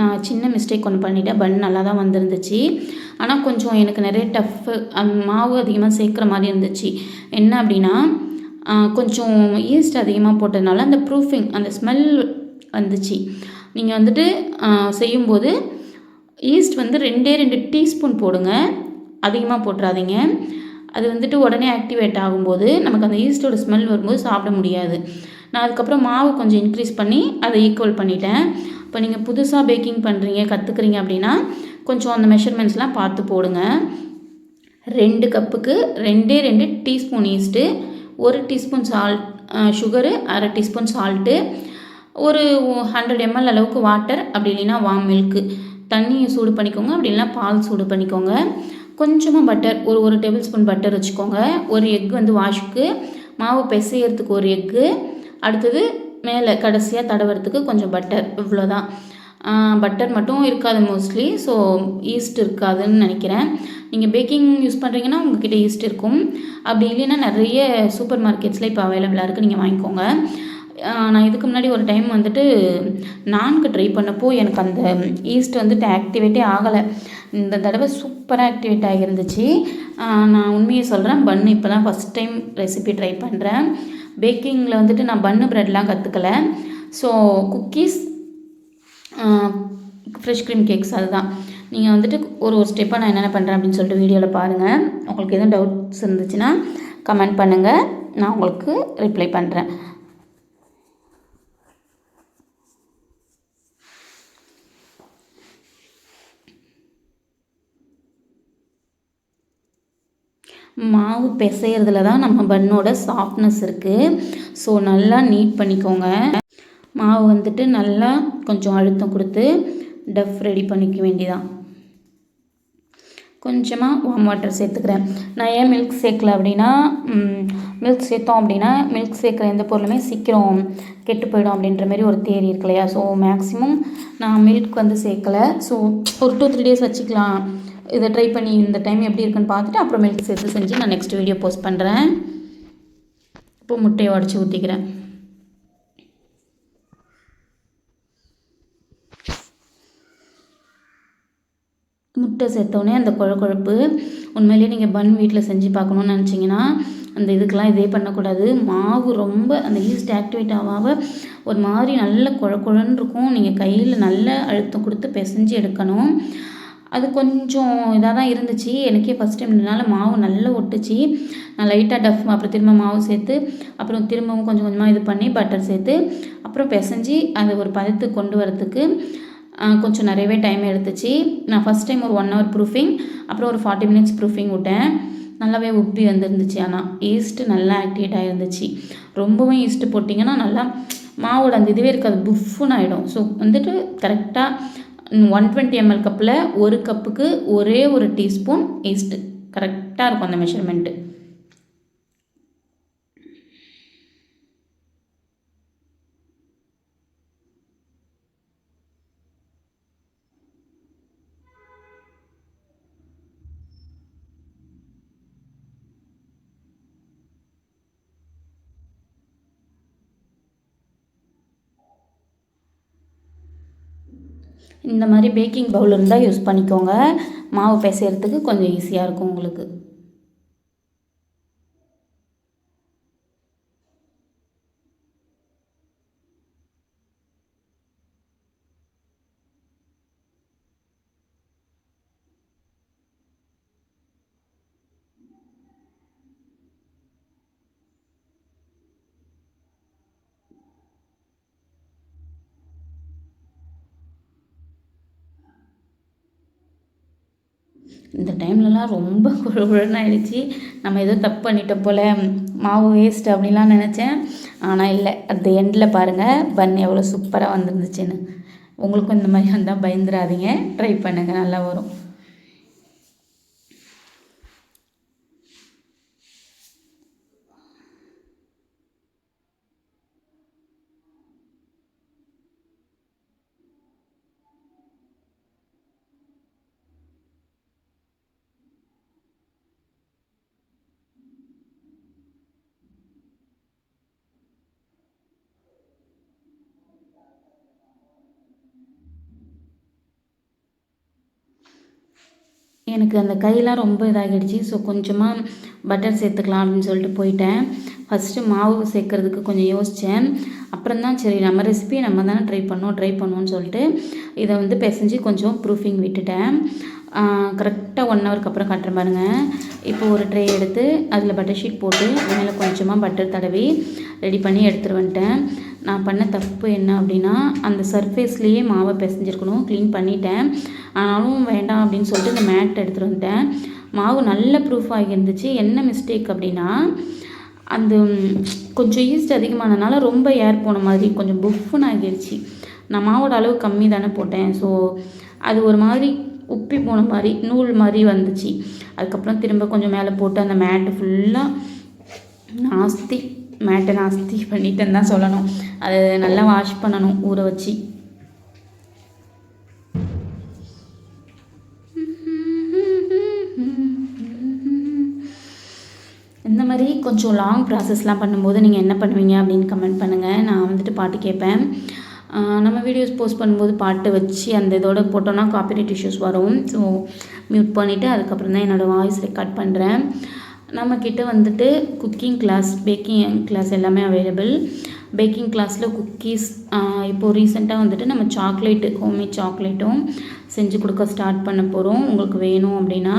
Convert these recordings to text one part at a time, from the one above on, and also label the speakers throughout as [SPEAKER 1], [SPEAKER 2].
[SPEAKER 1] நான் சின்ன மிஸ்டேக் ஒன்று பண்ணிட்டேன். பன் நல்லா தான் வந்திருந்துச்சு. ஆனால் கொஞ்சம் எனக்கு நிறைய டஃப்பு மாவு அதிகமாக சேர்க்குற மாதிரி இருந்துச்சு. என்ன அப்படின்னா கொஞ்சம் ஈஸ்ட் அதிகமாக போட்டதுனால அந்த ப்ரூஃபிங் அந்த ஸ்மெல் வந்துச்சு. நீங்கள் வந்துட்டு செய்யும்போது ஈஸ்ட் வந்து 2 டீஸ்பூன் போடுங்க, அதிகமாக போட்டுறாதீங்க. அது வந்துட்டு உடனே ஆக்டிவேட் ஆகும்போது நமக்கு அந்த ஈஸ்ட்டோட ஸ்மெல் வரும்போது சாப்பிட முடியாது. நான் அதுக்கப்புறம் மாவு கொஞ்சம் இன்க்ரீஸ் பண்ணி அதை ஈக்குவல் பண்ணிட்டேன். இப்போ நீங்கள் புதுசாக பேக்கிங் பண்ணுறீங்க, கற்றுக்குறீங்க அப்படின்னா கொஞ்சம் அந்த மெஷர்மெண்ட்ஸ்லாம் பார்த்து போடுங்க. 2 கப்புக்கு 2 teaspoon yeast, 1 teaspoon sugar, 1/2 teaspoon salt, ஒரு 100 ml அளவுக்கு வாட்டர், அப்படி இல்லைன்னா வார்ம் மில்க்கு, தண்ணியை சூடு பண்ணிக்கோங்க. அப்படி இல்லைன்னா பால் சூடு பண்ணிக்கோங்க. கொஞ்சமாக பட்டர், ஒரு டேபிள் ஸ்பூன் பட்டர் வச்சுக்கோங்க. ஒரு எக் வந்து வாஷுக்கு, மாவு பிசையறதுக்கு ஒரு எக்கு, அடுத்தது மேலே கடைசியாக தடவுறதுக்கு கொஞ்சம் பட்டர், இவ்வளோதான். பட்டர் மட்டும் இருக்காது மோஸ்ட்லி, ஸோ ஈஸ்ட் இருக்காதுன்னு நினைக்கிறேன். நீங்கள் பேக்கிங் யூஸ் பண்ணுறீங்கன்னா உங்கள்கிட்ட ஈஸ்ட் இருக்கும். அப்படி இல்லைன்னா நிறைய சூப்பர் மார்க்கெட்ஸில் இப்போ அவைலபிளாக இருக்குது, நீங்கள் வாங்கிக்கோங்க. நான் இதுக்கு முன்னாடி ஒரு டைம் வந்துட்டு நான்கு ட்ரை பண்ணப்போ எனக்கு அந்த ஈஸ்ட் வந்துட்டு ஆக்டிவேட்டே ஆகலை. இந்த தடவை சூப்பராக ஆக்டிவேட் ஆகியிருந்துச்சு. நான் உண்மையை சொல்கிறேன், பன்னு இப்போ தான் ஃபஸ்ட் டைம் ரெசிபி ட்ரை பண்ணுறேன். பேக்கிங்கில் வந்துட்டு நான் பன்னு ப்ரெட்லாம் கற்றுக்கல. So cookies, fresh cream cakes, அதுதான். நீங்கள் வந்துட்டு ஒரு ஸ்டெப்பாக நான் என்னென்ன பண்ணுறேன் அப்படின்னு சொல்லிட்டு வீடியோவில் பாருங்கள். உங்களுக்கு எதுவும் டவுட்ஸ் இருந்துச்சுன்னா கமெண்ட் பண்ணுங்கள், நான் உங்களுக்கு ரிப்ளை பண்ணுறேன். மாவு பிசைறதுல தான் நம்ம பன்னோட சாஃப்ட்னஸ் இருக்குது. ஸோ நல்லா நீட் பண்ணிக்கோங்க. மாவு வந்துட்டு நல்லா கொஞ்சம் அழுத்தம் கொடுத்து டஃப் ரெடி பண்ணிக்க வேண்டியதான். கொஞ்சமாக வார்ம் வாட்டர் சேர்த்துக்கிறேன். நான் ஏன் மில்க் சேர்க்கல அப்படின்னா, மில்க் சேர்த்தோம் அப்படின்னா மில்க் சேர்க்குற எந்த பொருளுமே சீக்கிரம் கெட்டு போயிடும் அப்படின்ற மாதிரி ஒரு தியரி இருக்கு இல்லையா. ஸோ மேக்ஸிமம் நான் மில்க் வந்து சேர்க்கலை. ஸோ ஒரு 2-3 days வச்சுக்கலாம். இதை ட்ரை பண்ணி இந்த டைம் எப்படி இருக்குன்னு பார்த்துட்டு அப்புறம் மில்க் சேர்த்து செஞ்சு நான் நெக்ஸ்ட் வீடியோ போஸ்ட் பண்ணுறேன். இப்போ முட்டையை உடச்சி ஊற்றிக்கிறேன். முட்டை சேர்த்தோடனே அந்த குழப்பு உண்மையிலேயே நீங்கள் பன் வீட்டில் செஞ்சு பார்க்கணுன்னு நினச்சிங்கன்னா அந்த இதுக்கெலாம் இதே பண்ணக்கூடாது. மாவு ரொம்ப அந்த ஈஸ்ட் ஆக்டிவேட் ஆகாம ஒரு மாதிரி நல்ல குழன்னு இருக்கும். நீங்கள் கையில் நல்ல அழுத்தம் கொடுத்து பிசைஞ்சு எடுக்கணும். அது கொஞ்சம் இதாக தான் இருந்துச்சு. எனக்கே ஃபஸ்ட் டைம்னால மாவு நல்லா ஒட்டுச்சு. நான் லைட்டாக டஃப் அப்புறம் திரும்ப மாவு சேர்த்து அப்புறம் திரும்பவும் கொஞ்சம் கொஞ்சமாக இது பண்ணி பட்டர் சேர்த்து அப்புறம் பிசைஞ்சு அதை ஒரு பதத்துக்கு கொண்டு வரத்துக்கு கொஞ்சம் நிறையவே டைம் எடுத்துச்சு. நான் ஃபஸ்ட் டைம் ஒரு 1 hour ப்ரூஃபிங், அப்புறம் ஒரு 40 minutes ப்ரூஃபிங் விட்டேன். நல்லாவே உப்பி வந்துருந்துச்சு. ஆனால் ஈஸ்ட்டு நல்லா ஆக்டிவேட் ஆகிருந்துச்சு. ரொம்பவும் ஈஸ்ட்டு போட்டிங்கன்னா நல்லா மாவோட அந்த இதுவே இருக்காது, புஃப்னு ஆகிடும். ஸோ வந்துட்டு கரெக்டாக 120 ml கப்பில் 1 கப்புக்கு ஒரே ஒரு டீஸ்பூன் ஈஸ்ட்டு கரெக்டாக இருக்கும் அந்த மெஷர்மெண்ட்டு. இந்த மாதிரி பேக்கிங் பவுல் இருந்தால் யூஸ் பண்ணிக்கோங்க. மாவு பிசைறதுக்கு கொஞ்சம் ஈஸியாக இருக்கும் உங்களுக்கு. இந்த டைம்லலாம் ரொம்ப குழகுழன்னு ஆகிடுச்சி. நம்ம ஏதோ தப்பு பண்ணிட்டோம் போல், மாவு வேஸ்ட் அப்படின்லாம் நினச்சேன். ஆனால் இல்லை, அட் எண்டில் பாருங்கள் பன் எவ்வளோ சூப்பராக வந்துருந்துச்சுன்னு. உங்களுக்கும் இந்த மாதிரி வந்தால் பயந்துடாதீங்க, ட்ரை பண்ணுங்கள், நல்லா வரும். எனக்கு அந்த கையெல்லாம் ரொம்ப இதாகிடுச்சு. ஸோ கொஞ்சமாக பட்டர் சேர்த்துக்கலாம் அப்படின்னு சொல்லிட்டு போயிட்டேன். ஃபஸ்ட்டு மாவு சேர்க்குறதுக்கு கொஞ்சம் யோசித்தேன். அப்புறம் தான் சரி நம்ம ரெசிபியை நம்ம தானே ட்ரை பண்ணுவோன்னு சொல்லிட்டு இதை வந்து பிசைஞ்சு கொஞ்சம் ப்ரூஃபிங் விட்டுட்டேன். கரெக்டாக 1 ஹவருக்கு அப்புறம் காட்டுறேன் பாருங்கள். இப்போ ஒரு ட்ரே எடுத்து அதில் பட்டர் ஷீட் போட்டு மேலே கொஞ்சமாக பட்டர் தடவி ரெடி பண்ணி எடுத்துகிட்டு வந்துட்டேன். நான் பண்ண தப்பு என்ன அப்படின்னா அந்த சர்ஃபேஸ்லேயே மாவை பிசைஞ்சிருக்கணும். க்ளீன் பண்ணிட்டேன். ஆனாலும் வேண்டாம் அப்படின்னு சொல்லிட்டு இந்த மேட் எடுத்துகிட்டு வந்துட்டேன். மாவு நல்ல ப்ரூஃப் ஆகியிருந்துச்சு. என்ன மிஸ்டேக் அப்படின்னா அந்த கொஞ்சம் ஈஸ்ட் அதிகமானதுனால ரொம்ப ஏர் போன மாதிரி கொஞ்சம் புஃப்னு ஆகிடுச்சு. நான் மாவோட அளவு கம்மி தானே போட்டேன். ஸோ அது ஒரு மாதிரி உப்பி போன மாதிரி நூல் மாதிரி வந்துச்சு. அதுக்கப்புறம் திரும்ப கொஞ்சம் மேலே போட்டு அந்த மேட்டு ஃபுல்லாக நாஸ்தி பண்ணிட்டேன்னு தான் சொல்லணும். அதை நல்லா வாஷ் பண்ணணும் ஊற வச்சு. இந்த மாதிரி கொஞ்சம் லாங் ப்ராசஸ்லாம் பண்ணும்போது நீங்கள் என்ன பண்ணுவீங்க அப்படின்னு கமெண்ட் பண்ணுங்கள். நான் வந்துட்டு பாட்டு கேட்பேன். நம்ம வீடியோஸ் போஸ்ட் பண்ணும்போது பாட்டு வச்சு அந்த இதோட போட்டோன்னா காப்பிரைட் இஷ்யூஸ் வரும். ஸோ மியூட் பண்ணிவிட்டு அதுக்கப்புறம் தான் என்னோடய வாய்ஸ் ரெக்கார்ட் பண்ணுறேன். நம்மக்கிட்ட வந்துட்டு குக்கிங் கிளாஸ், பேக்கிங் கிளாஸ் எல்லாமே அவைலபிள். பேக்கிங் கிளாஸில் குக்கீஸ் இப்போது ரீசெண்டாக வந்துட்டு நம்ம சாக்லேட்டு, ஹோம்மேட் சாக்லேட்டும் செஞ்சு கொடுக்க ஸ்டார்ட் பண்ண போகிறோம். உங்களுக்கு வேணும் அப்படின்னா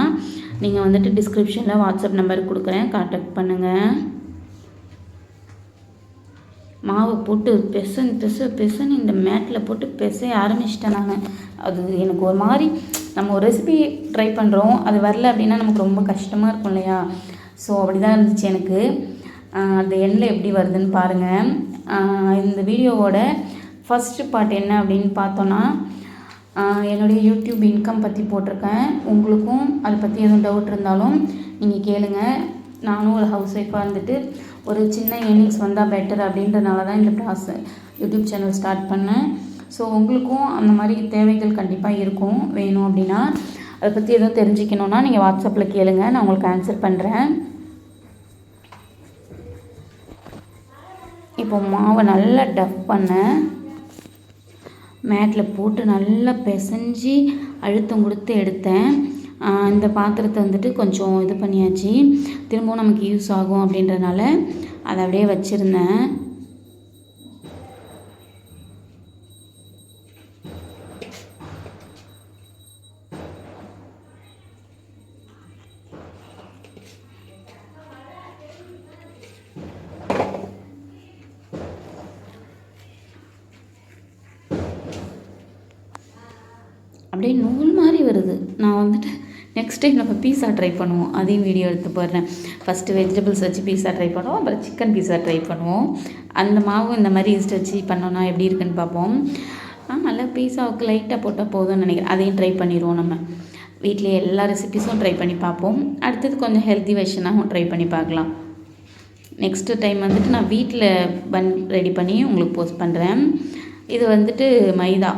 [SPEAKER 1] நீங்கள் வந்துட்டு டிஸ்கிரிப்ஷனில் வாட்ஸ்அப் நம்பர் கொடுக்குறேன், கான்டாக்ட் பண்ணுங்கள். மாவை போட்டு பெசன்னு இந்த மேட்டில் போட்டு பிசைய ஆரம்பிச்சிட்டேன் நான். அது எனக்கு ஒரு மாதிரி நம்ம ஒரு ரெசிபி ட்ரை பண்ணுறோம், அது வரல அப்படின்னா நமக்கு ரொம்ப கஷ்டமாக இருக்கும் இல்லையா? ஸோ அப்படி தான் இருந்துச்சு எனக்கு. அந்த எண்ணில் எப்படி வருதுன்னு பாருங்கள். இந்த வீடியோவோட ஃபஸ்ட்டு பார்ட் என்ன அப்படின்னு பார்த்தோன்னா என்னுடைய யூடியூப் இன்கம் பற்றி போட்டிருக்கேன். உங்களுக்கும் அதை பற்றி எதுவும் டவுட் இருந்தாலும் நீங்கள் கேளுங்கள். நானும் ஒரு ஹவுஸ் ஒய்ஃபாக இருந்துட்டு ஒரு சின்ன ஏர்னிங்ஸ் வந்தால் பெட்டர் அப்படின்றனால தான் இந்த யூடியூப் சேனல் ஸ்டார்ட் பண்ணேன். ஸோ உங்களுக்கும் அந்த மாதிரி தேவைகள் கண்டிப்பாக இருக்கும். வேணும் அப்படின்னா அதை பற்றி எதுவும் தெரிஞ்சுக்கணுன்னா நீங்கள் வாட்ஸ்அப்பில் கேளுங்க, நான் உங்களுக்கு ஆன்சர் பண்ணுறேன். இப்போ மாவை நல்லா டஃப் பண்ணேன். மேட்டில் போட்டு நல்லா பிசைஞ்சு அழுத்தம் கொடுத்து எடுத்தேன். இந்த பாத்திரத்தை வந்துட்டு கொஞ்சம் இது பண்ணியாச்சு. திரும்பவும் நமக்கு யூஸ் ஆகும் அப்படின்றனால அதை அப்படியே வச்சுருந்தேன். அப்படியே நூல் மாதிரி வருது. நான் வந்துட்டு நெக்ஸ்ட் டைம் நம்ம பீஸா ட்ரை பண்ணுவோம், அதையும் வீடியோ எடுத்து போடுறேன். ஃபஸ்ட்டு வெஜிடபிள்ஸ் வச்சு பீஸா ட்ரை பண்ணுவோம், அப்புறம் சிக்கன் பீஸா ட்ரை பண்ணுவோம். அந்த மாவு இந்த மாதிரி ஈஸ்ட் வச்சு பண்ணோன்னா எப்படி இருக்குன்னு பார்ப்போம். நல்லா பீஸாவுக்கு லைட்டாக போட்டால் போதும்னு நினைக்கிறேன். அதையும் ட்ரை பண்ணிடுவோம். நம்ம வீட்டிலேயே எல்லா ரெசிபீஸும் ட்ரை பண்ணி பார்ப்போம். அடுத்தது கொஞ்சம் ஹெல்த்தி வெர்ஷனாகவும் ட்ரை பண்ணி பார்க்கலாம். நெக்ஸ்ட்டு டைம் வந்துட்டு நான் வீட்டில் பன் ரெடி பண்ணி உங்களுக்கு போஸ்ட் பண்ணுறேன். இது வந்துட்டு மைதா.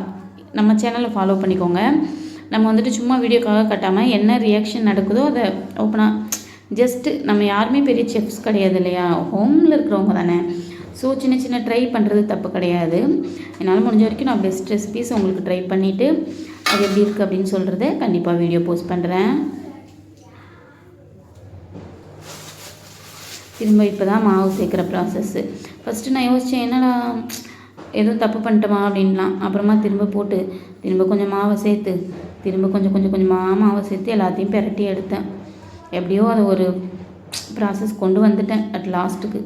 [SPEAKER 1] நம்ம சேனலை ஃபாலோ பண்ணிக்கோங்க. நம்ம வந்துட்டு சும்மா வீடியோக்காக கட்டாமல் என்ன ரியாக்ஷன் நடக்குதோ அதை ஓப்பனாக ஜஸ்ட்டு நம்ம யாருமே பெரிய செஃப்ஸ் கிடையாது இல்லையா, ஹோமில் இருக்கிறவங்க தானே. ஸோ சின்ன சின்ன ட்ரை பண்ணுறது தப்பு கிடையாது. என்னால் முடிஞ்ச வரைக்கும் நான் பெஸ்ட் ரெசிபீஸ் உங்களுக்கு ட்ரை பண்ணிவிட்டு அது எப்படி இருக்குது அப்படின்னு சொல்கிறத கண்டிப்பாக வீடியோ போஸ்ட் பண்ணுறேன். திரும்ப இப்போ தான் மாவு சேர்க்குற ப்ராசஸ்ஸு. ஃபஸ்ட்டு நான் யோசித்தேன் என்னடா எதுவும் தப்பு பண்ணிட்டோமா அப்படின்லாம். அப்புறமா திரும்ப கொஞ்சம் மாவை சேர்த்து கொஞ்சமாக மாவை சேர்த்து எல்லாத்தையும் பிரட்டி எடுத்தேன். எப்படியோ அதை ஒரு ப்ராசஸ் கொண்டு வந்துட்டேன் அட் லாஸ்ட்டுக்கு.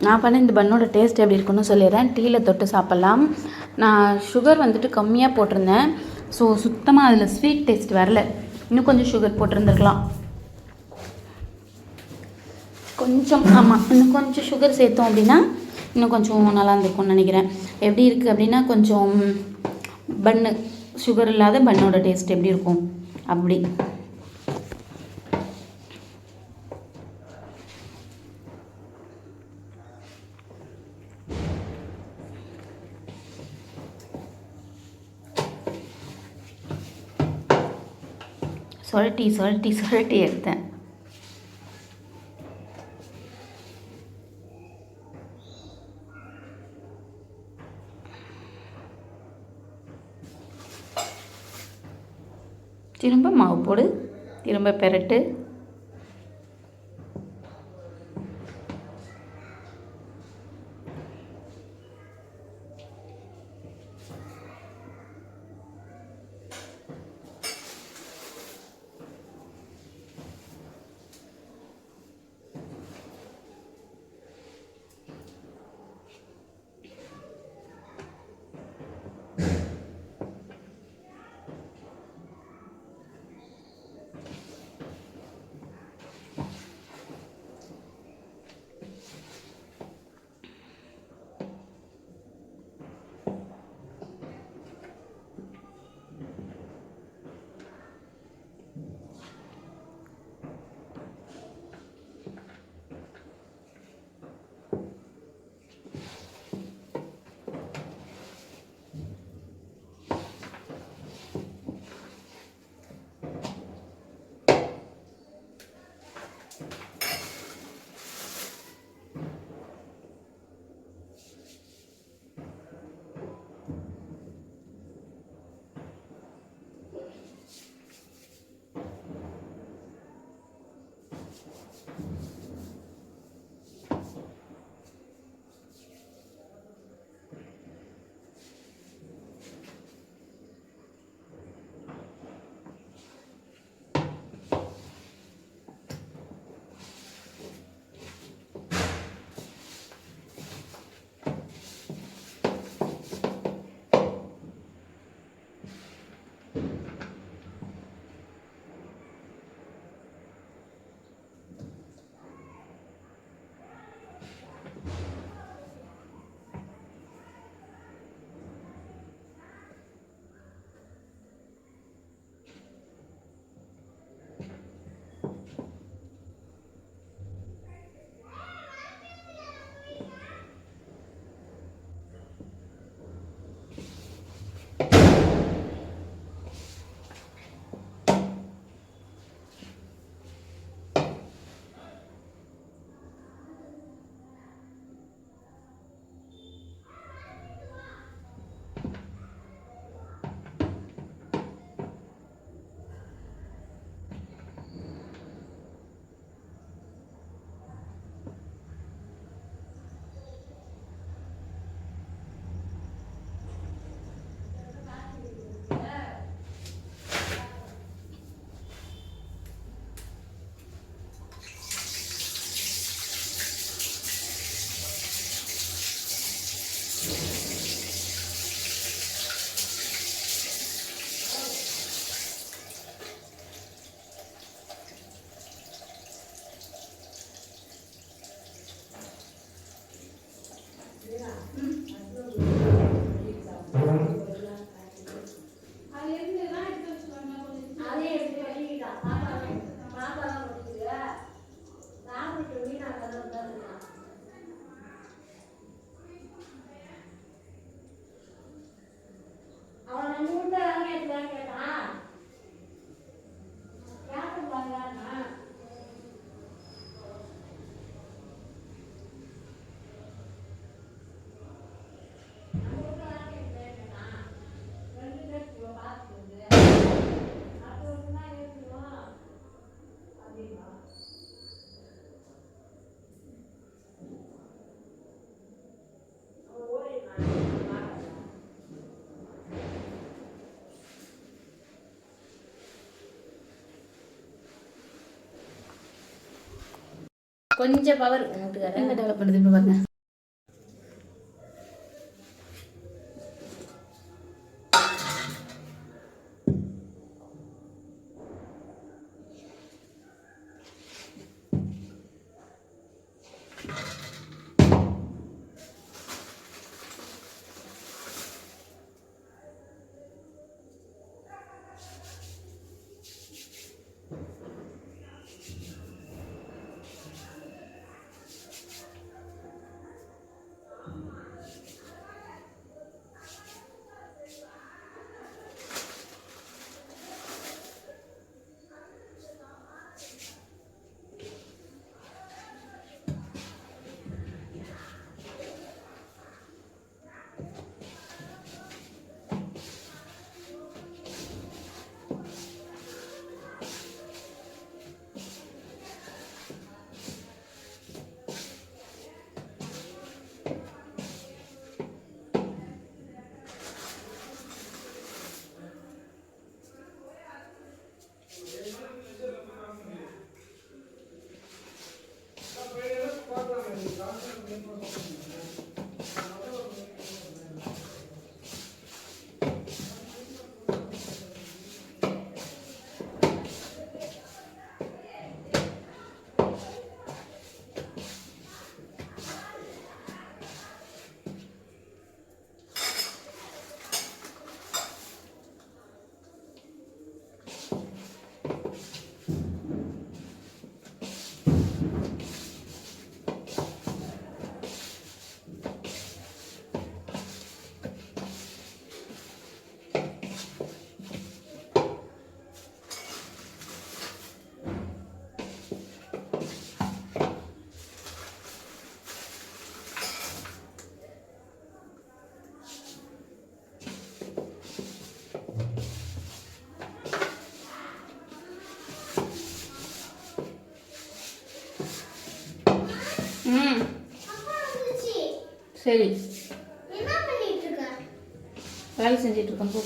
[SPEAKER 1] நான் பண்ண இந்த பன்னோட டேஸ்ட் எப்படி இருக்குன்னு சொல்லிடுறேன். டீயில் தொட்டு சாப்பிட்லாம். நான் சுகர் வந்துட்டு கம்மியாக போட்டிருந்தேன். ஸோ சுத்தமாக அதில் ஸ்வீட் டேஸ்ட் வரல. இன்னும் கொஞ்சம் சுகர் போட்டிருந்துருக்கலாம். கொஞ்சம் ஆமாம், இன்னும் கொஞ்சம் சுகர் சேர்த்தோம் அப்படின்னா இன்னும் கொஞ்சம் நல்லா இருந்திருக்கும்னு நினைக்கிறேன். எப்படி இருக்குது அப்படின்னா கொஞ்சம் பன்னு சுகர் இல்லாத பன்னோட டேஸ்ட் எப்படி இருக்கும் அப்படி. சுரட்டி எடுத்தேன். திரும்ப மாவு போடு, திரும்ப பெரட்டு.
[SPEAKER 2] கொஞ்சம் பவர் வீட்டுக்காரர்
[SPEAKER 1] எங்கே டெவலப் பண்ணுது இப்போ பாருங்க. சரி, வேலை செஞ்சிட்ருக்கேன் போ.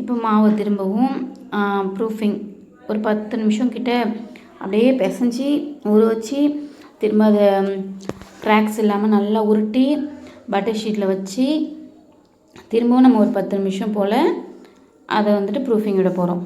[SPEAKER 1] இப்போ மாவை திரும்பவும் ப்ரூஃபிங் ஒரு 10 நிமிஷம் கிட்ட அப்படியே பிசைஞ்சி ஊற வச்சு திரும்ப அதை கிராக்ஸ் இல்லாமல் நல்லா உருட்டி பட்டர் ஷீட்டில் வச்சு திரும்பவும் நம்ம ஒரு 10 நிமிஷம் போல் அதை வந்துட்டு ப்ரூஃபிங் விட போகிறோம்.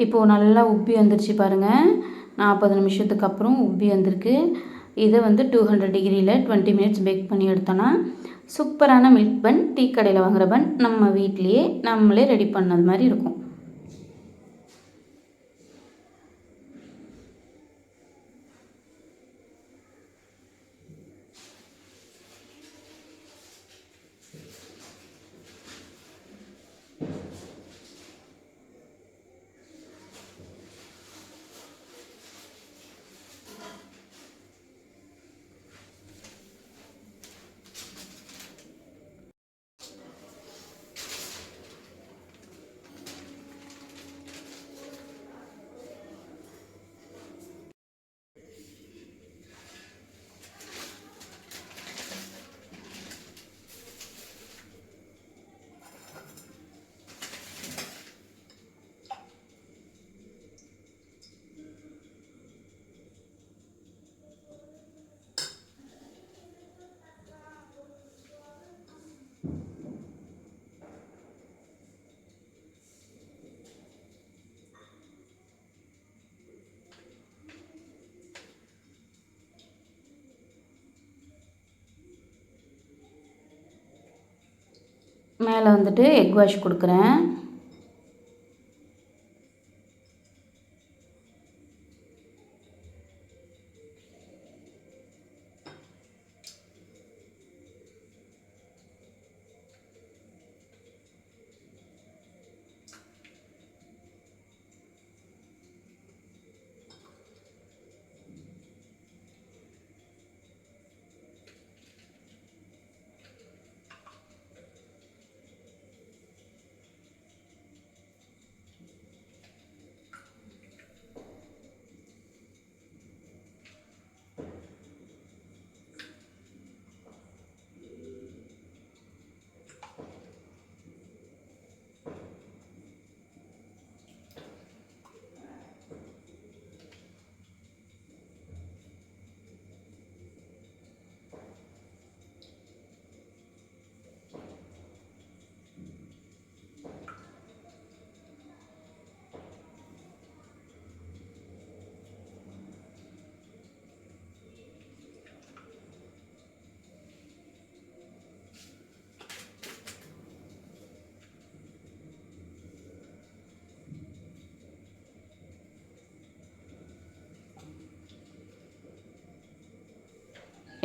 [SPEAKER 1] இப்போது நல்லா உப்பி வந்துருச்சு பாருங்கள். 40 நிமிஷத்துக்கு அப்புறம் உப்பி வந்திருக்கு. இதை வந்து 200 டிகிரியில் 20 மினிட்ஸ் பேக் பண்ணி எடுத்தோன்னா சூப்பரான மில்க் பன், டீ கடையில் வாங்குகிற பன் நம்ம வீட்லேயே நம்மளே ரெடி பண்ணது மாதிரி இருக்கும். மேலே வந்துட்டு எக் வாஷ் கொடுக்குறேன்.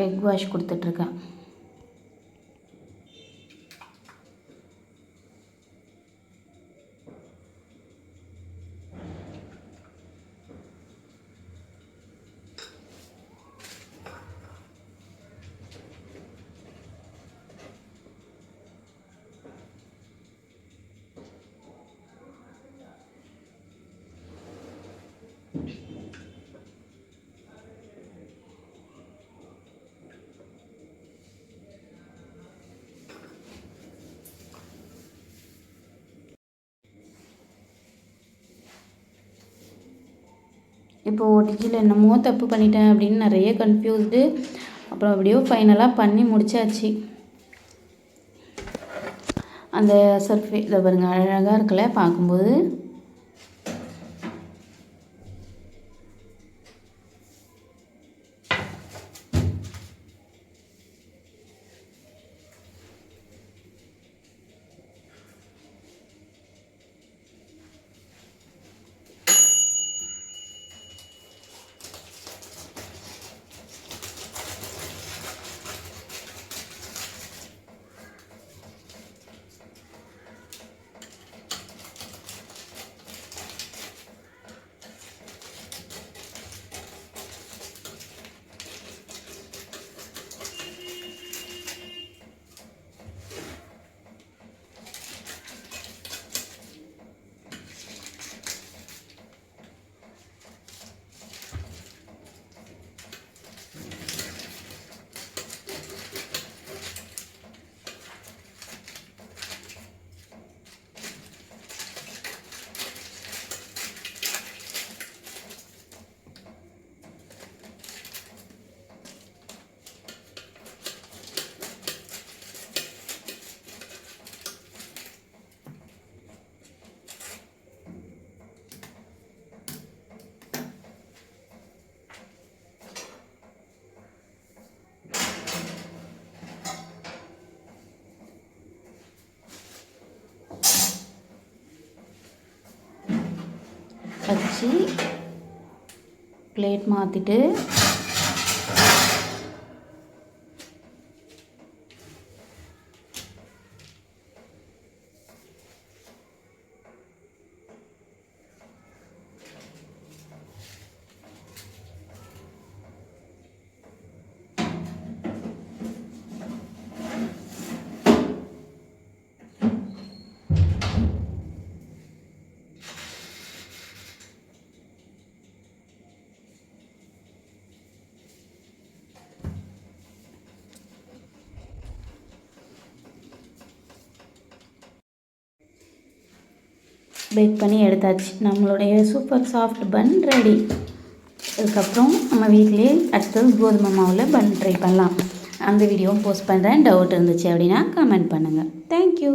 [SPEAKER 1] எக் வாஷ் கொடுத்துட்ருக்கேன். இப்போது ஓடிஜியில் என்னமோ தப்பு பண்ணிட்டேன் அப்படின்னு நிறைய கன்ஃபியூஸ்டு. அப்புறம் அப்படியோ ஃபைனலாக பண்ணி முடிச்சாச்சு. அந்த சர்ஃபே இதை பாருங்கள், அழகாக இருக்குல்ல பார்க்கும்போது. வச்சு பிளேட் மாற்றிட்டு பேக் பண்ணி எடுத்தாச்சு. நம்மளுடைய சூப்பர் சாஃப்ட் பன் ரெடி. அதுக்கப்புறம் நம்ம வீட்டிலே அடுத்தது கோதுமை மாவில் பன் ட்ரை பண்ணலாம். அந்த வீடியோவும் போஸ்ட் பண்ணுறேன். டவுட் இருந்துச்சு அப்படின்னா கமெண்ட் பண்ணுங்கள். தேங்க்யூ.